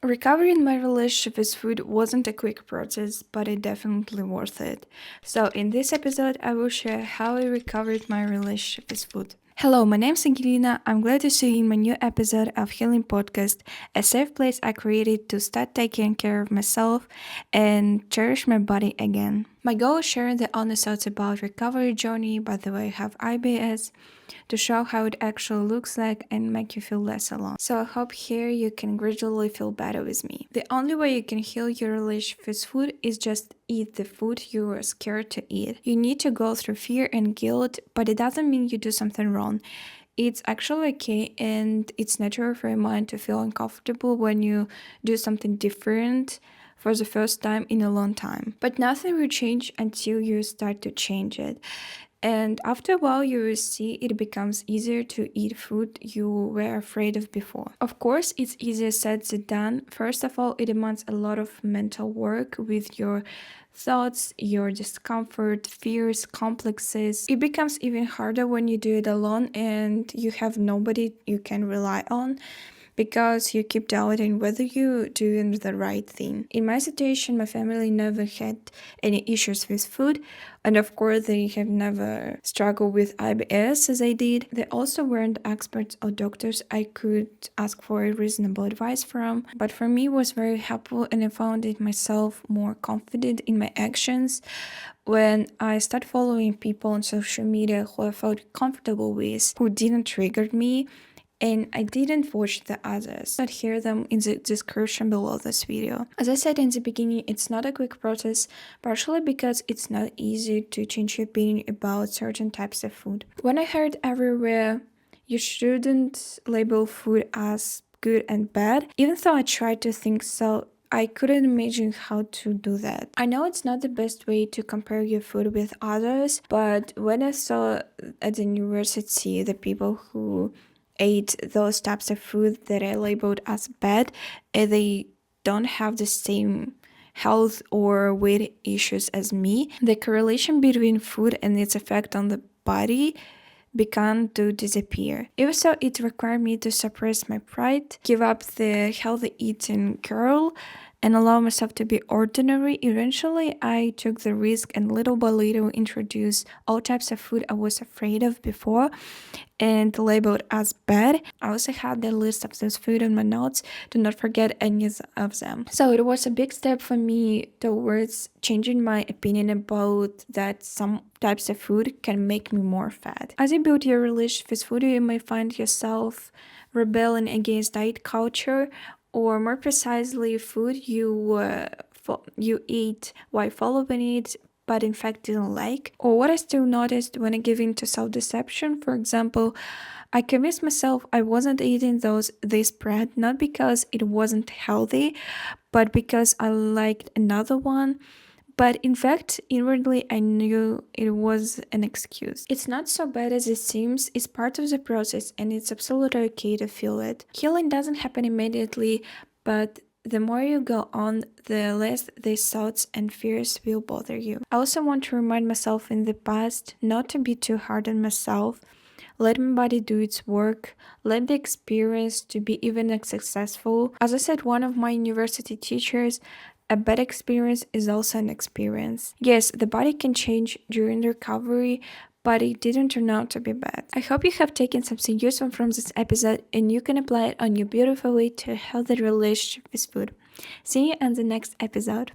Recovering my relationship with food wasn't a quick process, but it definitely worth it. So in this episode, I will share how I recovered my relationship with food. Hello, my name's Angelina. I'm glad to see you in my new episode of Healing Podcast, a safe place I created to start taking care of myself and cherish my body again. My goal is sharing the honest thoughts about recovery journey, by the way I have IBS, to show how it actually looks like and make you feel less alone. So I hope here you can gradually feel better with me. The only way you can heal your relationship with food is just eat the food you were scared to eat. You need to go through fear and guilt, but it doesn't mean you do something wrong. It's actually okay, and it's natural for your mind to feel uncomfortable when you do something different for the first time in a long time. But nothing will change until you start to change it. And after a while, you will see it becomes easier to eat food you were afraid of before. Of course, it's easier said than done. First of all, it demands a lot of mental work with your thoughts, your discomfort, fears, complexes. It becomes even harder when you do it alone and you have nobody you can rely on, because you keep doubting whether you're doing the right thing. In my situation, my family never had any issues with food, and of course, they have never struggled with IBS as I did. They also weren't experts or doctors I could ask for reasonable advice from, but for me, it was very helpful, and I found it myself more confident in my actions when I started following people on social media who I felt comfortable with, who didn't trigger me, and I didn't watch the others. I'd hear them in the description below this video. As I said in the beginning, it's not a quick process, partially because it's not easy to change your opinion about certain types of food. When I heard everywhere, you shouldn't label food as good and bad, even though I tried to think so, I couldn't imagine how to do that. I know it's not the best way to compare your food with others, but when I saw at the university the people who ate those types of food that I labeled as bad, and they don't have the same health or weight issues as me, the correlation between food and its effect on the body began to disappear. Even so, it required me to suppress my pride, give up the healthy eating girl, and allow myself to be ordinary. Eventually, I took the risk and little by little introduced all types of food I was afraid of before and labeled as bad. I also had the list of those food on my notes to not forget any of them. So it was a big step for me towards changing my opinion about that some types of food can make me more fat. As you build your relationship with food, you may find yourself rebelling against diet culture, or more precisely, food you eat while following it, but in fact didn't like. Or what I still noticed when I gave in to self-deception. For example, I convinced myself I wasn't eating this bread not because it wasn't healthy, but because I liked another one. But in fact, inwardly, I knew it was an excuse. It's not so bad as it seems, it's part of the process, and it's absolutely okay to feel it. Healing doesn't happen immediately, but the more you go on, the less these thoughts and fears will bother you. I also want to remind myself in the past not to be too hard on myself. Let my body do its work. Let the experience to be even as successful. As I said, one of my university teachers, a bad experience is also an experience. Yes, the body can change during the recovery, but it didn't turn out to be bad. I hope you have taken something useful from this episode and you can apply it on your beautiful way to a healthy relationship with food. See you on the next episode.